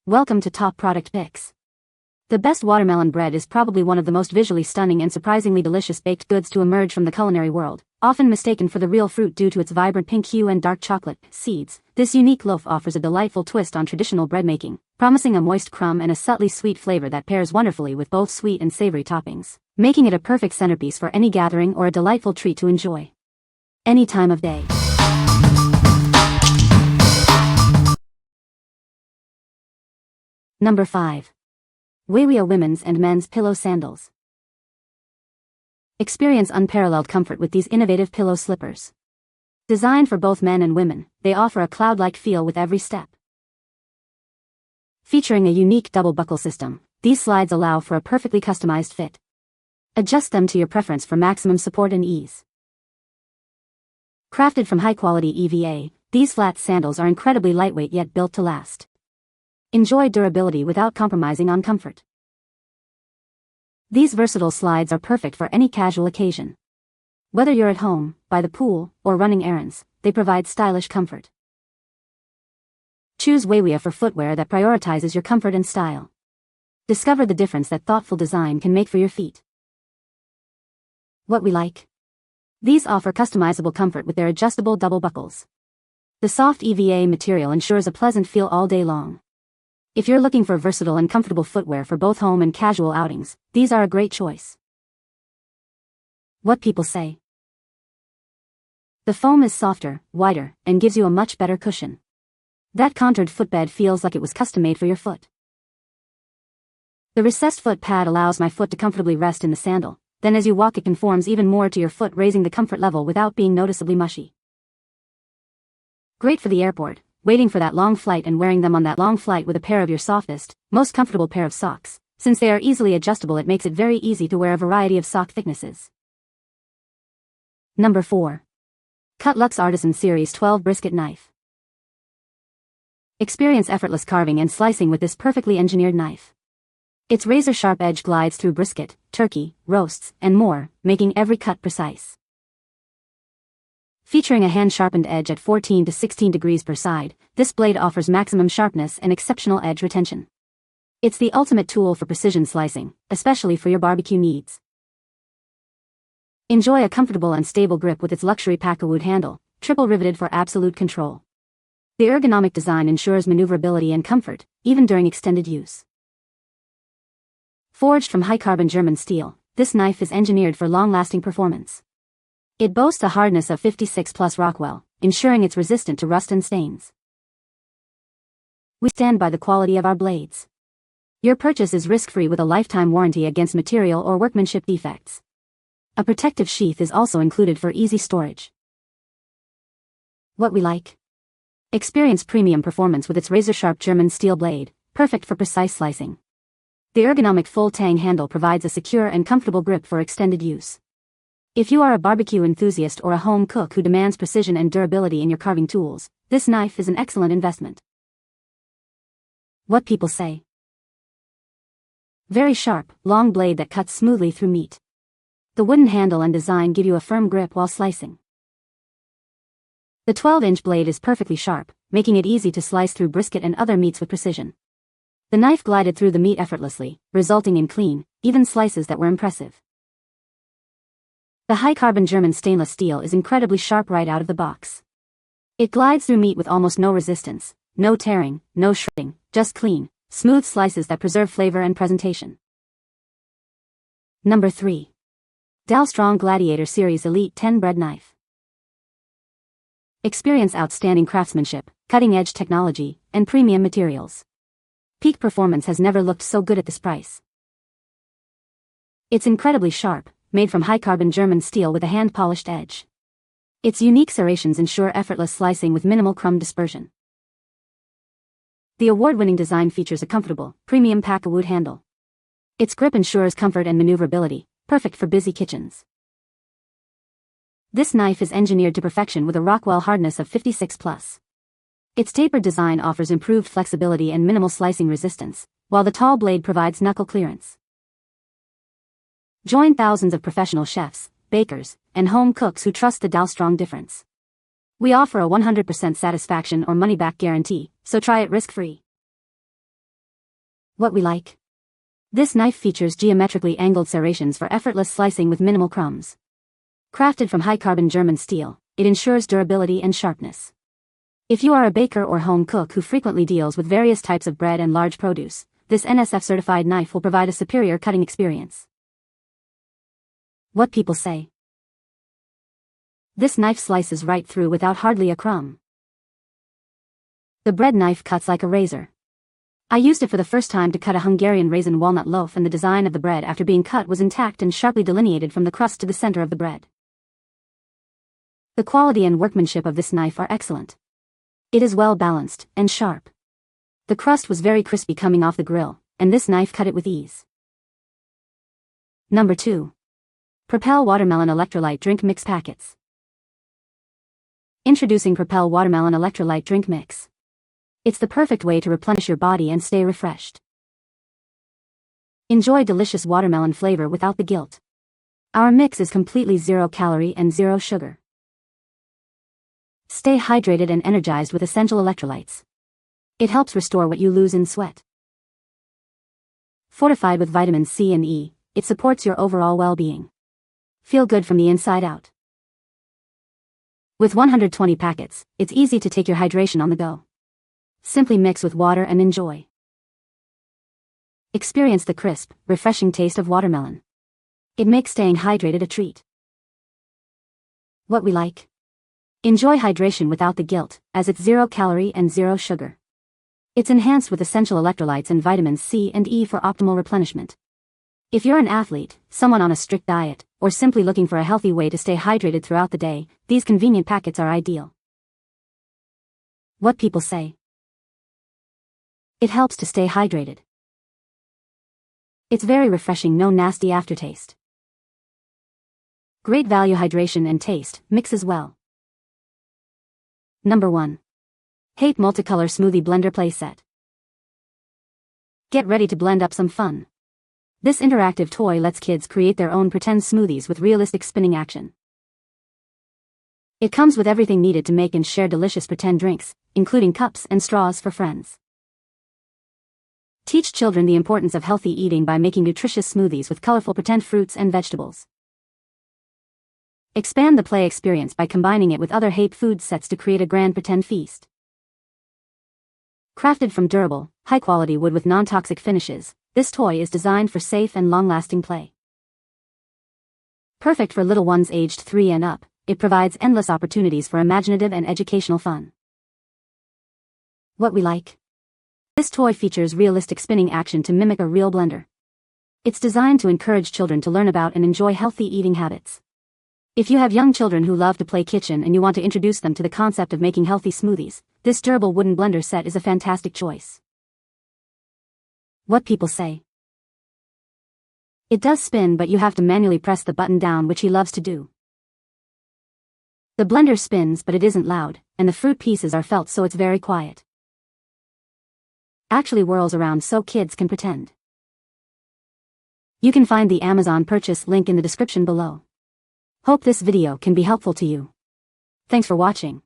Welcome to Top Product Picks. The best watermelon bread is probably one of the most visually stunning and surprisingly delicious baked goods to emerge from the culinary world, often mistaken for the real fruit due to its vibrant pink hue and dark chocolate seeds. This unique loaf offers a delightful twist on traditional bread making, promising a moist crumb and a subtly sweet flavor that pairs wonderfully with both sweet and savory toppings, making it a perfect centerpiece for any gathering or a delightful treat to enjoy any time of day. Number 5. Weweya Women's and Men's Pillow Sandals. Experience unparalleled comfort with these innovative pillow slippers. Designed for both men and women, they offer a cloud-like feel with every step. Featuring a unique double buckle system, these slides allow for a perfectly customized fit. Adjust them to your preference for maximum support and ease. Crafted from high-quality EVA, these flat sandals are incredibly lightweight yet built to last. Enjoy durability without compromising on comfort. These versatile slides are perfect for any casual occasion. Whether you're at home, by the pool, or running errands, they provide stylish comfort. Choose Weweya for footwear that prioritizes your comfort and style. Discover the difference that thoughtful design can make for your feet. What we like. These offer customizable comfort with their adjustable double buckles. The soft EVA material ensures a pleasant feel all day long. If you're looking for versatile and comfortable footwear for both home and casual outings, these are a great choice. What people say. The foam is softer, wider, and gives you a much better cushion. That contoured footbed feels like it was custom-made for your foot. The recessed foot pad allows my foot to comfortably rest in the sandal, then as you walk it conforms even more to your foot, raising the comfort level without being noticeably mushy. Great for the airport, waiting for that long flight and wearing them on that long flight with a pair of your softest, most comfortable pair of socks. Since they are easily adjustable, it makes it very easy to wear a variety of sock thicknesses. Number 4. Cutluxe Artisan Series 12 Brisket Knife. Experience effortless carving and slicing with this perfectly engineered knife. Its razor-sharp edge glides through brisket, turkey, roasts, and more, making every cut precise. Featuring a hand-sharpened edge at 14 to 16 degrees per side, this blade offers maximum sharpness and exceptional edge retention. It's the ultimate tool for precision slicing, especially for your barbecue needs. Enjoy a comfortable and stable grip with its luxury packawood handle, triple riveted for absolute control. The ergonomic design ensures maneuverability and comfort, even during extended use. Forged from high-carbon German steel, this knife is engineered for long-lasting performance. It boasts a hardness of 56 plus Rockwell, ensuring it's resistant to rust and stains. We stand by the quality of our blades. Your purchase is risk-free with a lifetime warranty against material or workmanship defects. A protective sheath is also included for easy storage. What we like. Experience premium performance with its razor-sharp German steel blade, perfect for precise slicing. The ergonomic full-tang handle provides a secure and comfortable grip for extended use. If you are a barbecue enthusiast or a home cook who demands precision and durability in your carving tools, this knife is an excellent investment. What people say. Very sharp, long blade that cuts smoothly through meat. The wooden handle and design give you a firm grip while slicing. The 12-inch blade is perfectly sharp, making it easy to slice through brisket and other meats with precision. The knife glided through the meat effortlessly, resulting in clean, even slices that were impressive. The high-carbon German stainless steel is incredibly sharp right out of the box. It glides through meat with almost no resistance, no tearing, no shredding, just clean, smooth slices that preserve flavor and presentation. Number 3. Dalstrong Gladiator Series Elite 10 Bread Knife. Experience outstanding craftsmanship, cutting-edge technology, and premium materials. Peak performance has never looked so good at this price. It's incredibly sharp, made from high-carbon German steel with a hand-polished edge. Its unique serrations ensure effortless slicing with minimal crumb dispersion. The award-winning design features a comfortable, premium packawood handle. Its grip ensures comfort and maneuverability, perfect for busy kitchens. This knife is engineered to perfection with a Rockwell hardness of 56 plus. Its tapered design offers improved flexibility and minimal slicing resistance, while the tall blade provides knuckle clearance. Join thousands of professional chefs, bakers, and home cooks who trust the Dalstrong difference. We offer a 100% satisfaction or money-back guarantee, so try it risk-free. What we like. This knife features geometrically angled serrations for effortless slicing with minimal crumbs. Crafted from high-carbon German steel, it ensures durability and sharpness. If you are a baker or home cook who frequently deals with various types of bread and large produce, this NSF-certified knife will provide a superior cutting experience. What people say. This knife slices right through without hardly a crumb. The bread knife cuts like a razor. I used it for the first time to cut a Hungarian raisin walnut loaf, and the design of the bread after being cut was intact and sharply delineated from the crust to the center of the bread. The quality and workmanship of this knife are excellent. It is well balanced and sharp. The crust was very crispy coming off the grill, and this knife cut it with ease. Number 2. Propel Watermelon Electrolyte Drink Mix Packets. Introducing Propel Watermelon Electrolyte Drink Mix. It's the perfect way to replenish your body and stay refreshed. Enjoy delicious watermelon flavor without the guilt. Our mix is completely 0 calorie and 0 sugar. Stay hydrated and energized with essential electrolytes. It helps restore what you lose in sweat. Fortified with vitamins C and E, it supports your overall well-being. Feel good from the inside out. With 120 packets, it's easy to take your hydration on the go. Simply mix with water and enjoy. Experience the crisp, refreshing taste of watermelon. It makes staying hydrated a treat. What we like. Enjoy hydration without the guilt, as it's 0 calorie and 0 sugar. It's enhanced with essential electrolytes and vitamins C and E for optimal replenishment. If you're an athlete, someone on a strict diet, or simply looking for a healthy way to stay hydrated throughout the day, these convenient packets are ideal. What people say. It helps to stay hydrated. It's very refreshing, no nasty aftertaste. Great value, hydration and taste mixes well. Number 1. Hape Multicolor Smoothie Blender Playset. Get ready to blend up some fun. This interactive toy lets kids create their own pretend smoothies with realistic spinning action. It comes with everything needed to make and share delicious pretend drinks, including cups and straws for friends. Teach children the importance of healthy eating by making nutritious smoothies with colorful pretend fruits and vegetables. Expand the play experience by combining it with other Hape food sets to create a grand pretend feast. Crafted from durable, high-quality wood with non-toxic finishes, this toy is designed for safe and long-lasting play. Perfect for little ones aged 3 and up, it provides endless opportunities for imaginative and educational fun. What we like. This toy features realistic spinning action to mimic a real blender. It's designed to encourage children to learn about and enjoy healthy eating habits. If you have young children who love to play kitchen and you want to introduce them to the concept of making healthy smoothies, this durable wooden blender set is a fantastic choice. What people say. It does spin, but you have to manually press the button down, which he loves to do. The blender spins, but it isn't loud, and the fruit pieces are felt, so it's very quiet. Actually whirls around so kids can pretend. You can find the Amazon purchase link in the description below. Hope this video can be helpful to you. Thanks for watching.